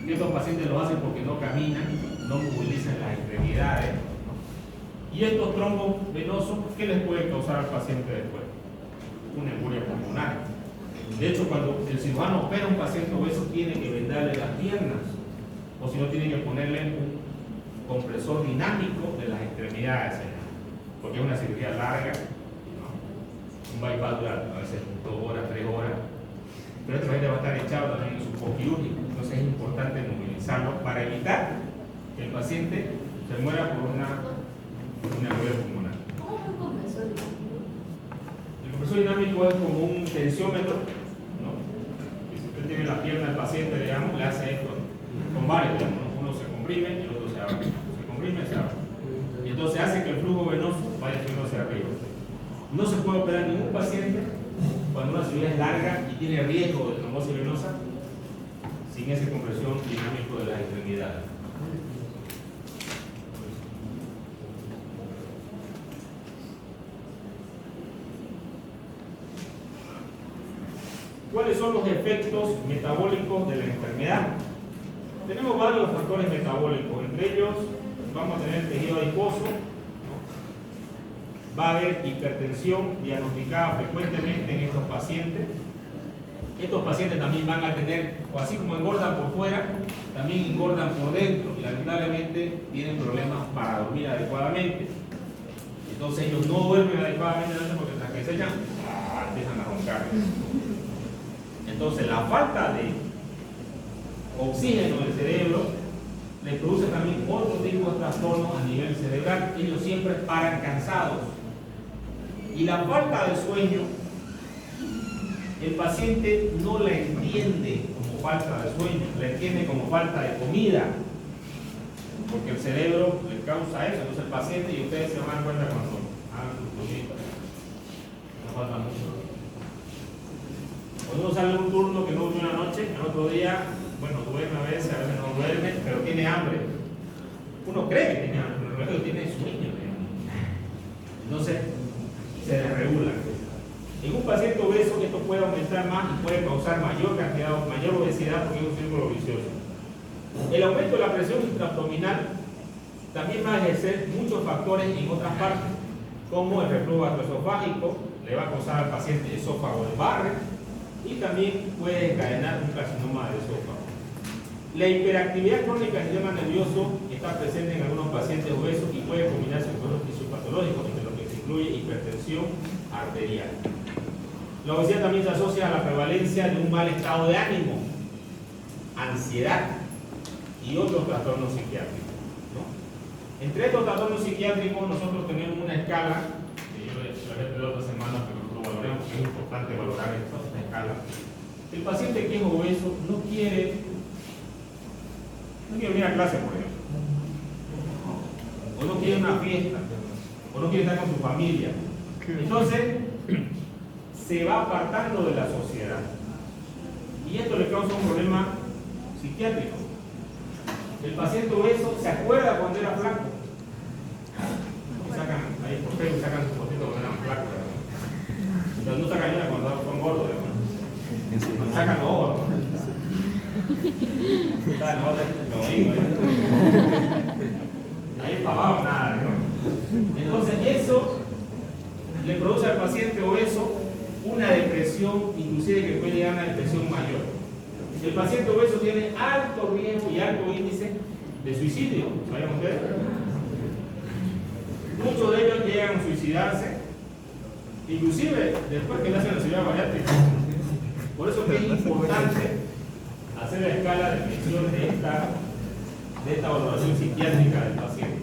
que estos pacientes lo hacen porque no caminan, no movilizan las extremidades, ¿no? Y estos trombos venosos, ¿qué les puede causar al paciente después? Una embolia pulmonar. De hecho, cuando el cirujano opera a un paciente obeso, tiene que vendarle las piernas, o si no, tiene que ponerle un compresor dinámico de las extremidades, porque es una cirugía larga, ¿no? Un bypass dura a veces 2 horas, 3 horas, pero este paciente va a estar echado también en su postquirúrgico. Entonces es importante movilizarlo para evitar que el paciente se muera por una embolia pulmonar. ¿Cómo es un compresor dinámico? El compresor dinámico es como un tensiómetro, ¿no? Y si usted tiene la pierna del paciente, digamos, le hace esto con varios, digamos, uno se comprime y el otro se abre, se comprime y se abre, y entonces hace que el flujo venoso vaya subiendo hacia arriba. No se puede operar ningún paciente cuando una cirugía es larga y tiene riesgo de trombosis venosa sin esa compresión dinámico de las extremidades. ¿Cuáles son los efectos metabólicos de la enfermedad? Tenemos varios factores metabólicos, entre ellos vamos a tener tejido adiposo, ¿no? Va a haber hipertensión diagnosticada frecuentemente en estos pacientes. Estos pacientes también van a tener, o así como engordan por fuera, también engordan por dentro y lamentablemente tienen problemas para dormir adecuadamente. Entonces ellos no duermen adecuadamente porque tras que se echan, empiezan a roncar. Entonces la falta de oxígeno del cerebro les produce también otro tipo de trastornos a nivel cerebral. Ellos siempre paran cansados. Y la falta de sueño, el paciente no la entiende como falta de sueño, la entiende como falta de comida, porque el cerebro le causa eso. Entonces el paciente, y ustedes se van a dar cuenta cuando hagan sus cositas, no falta mucho. Cuando uno sale de un turno que no durmió una noche, el otro día, bueno, duerme a veces no duerme, pero tiene hambre. Uno cree que tiene hambre, pero luego tiene sueño. Entonces, se desregula. En un paciente obeso esto puede aumentar más y puede causar mayor obesidad porque es un círculo vicioso. El aumento de la presión intraabdominal también va a ejercer muchos factores en otras partes, como el reflujo gastroesofágico, le va a causar al paciente esófago de Barrett y también puede encadenar un carcinoma de esófago. La hiperactividad crónica del sistema nervioso está presente en algunos pacientes obesos y puede combinarse con otros tisues patológicos, entre los que se incluye hipertensión arterial. La obesidad también se asocia a la prevalencia de un mal estado de ánimo, ansiedad, y otros trastornos psiquiátricos, ¿no? Entre estos trastornos psiquiátricos nosotros tenemos una escala, que yo les traje la otra semana, pero nosotros valoramos, es importante valorar esta escala. El paciente que es obeso no quiere venir a clase, por ejemplo, o no quiere una fiesta, o no quiere estar con su familia. Entonces, se va apartando de la sociedad. Y esto le causa un problema psiquiátrico. El paciente obeso se acuerda cuando era flaco. Sacan, ahí por Facebook sacan sus fotitos cuando eran flacos. Pero no sacan una cuando son gordos, ¿no? Sacan los ojos, ¿no? Ahí para abajo nada, ¿no? Entonces eso le produce al paciente obeso una depresión, inclusive que puede llegar a una depresión mayor. El paciente obeso tiene alto riesgo y alto índice de suicidio, ¿saben ustedes? Muchos de ellos llegan a suicidarse, inclusive después que le hacen la cirugía bariátrica. Por eso es importante hacer la escala de medición de esta valoración psiquiátrica del paciente.